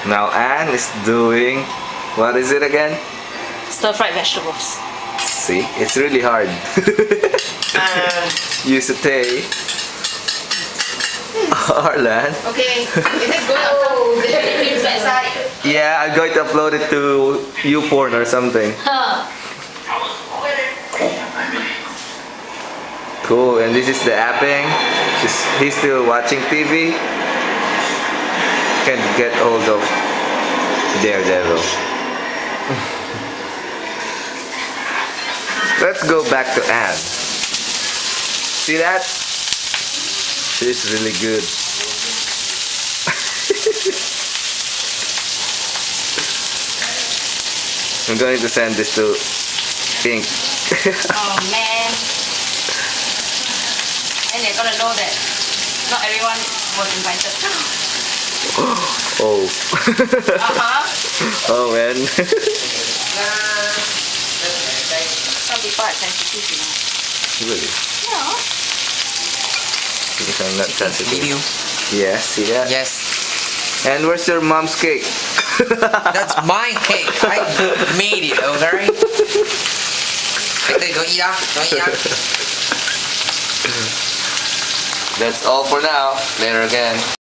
Now Anne is doing, what is it again? Stir-fried vegetables. See, it's really hard. You saute. Arlan. Okay, is it going on the Philippines website? Yeah, I'm going to upload it to YouPorn or something. Cool, and this is the Apping. He's still watching TV. Can't get hold of Daredevil. Let's go back to Anne. See that? She's really good. I'm going to send this to Pink. Oh man. And they're gonna know that not everyone was invited. Oh. Oh man. Some people are sensitive, you know. Really? Yeah. Because I'm not sensitive. Video. Yeah, see that? Yes. And where's your mom's cake? That's my cake. I made it, okay? Don't eat that. Don't eat that. That's all for now. Later again.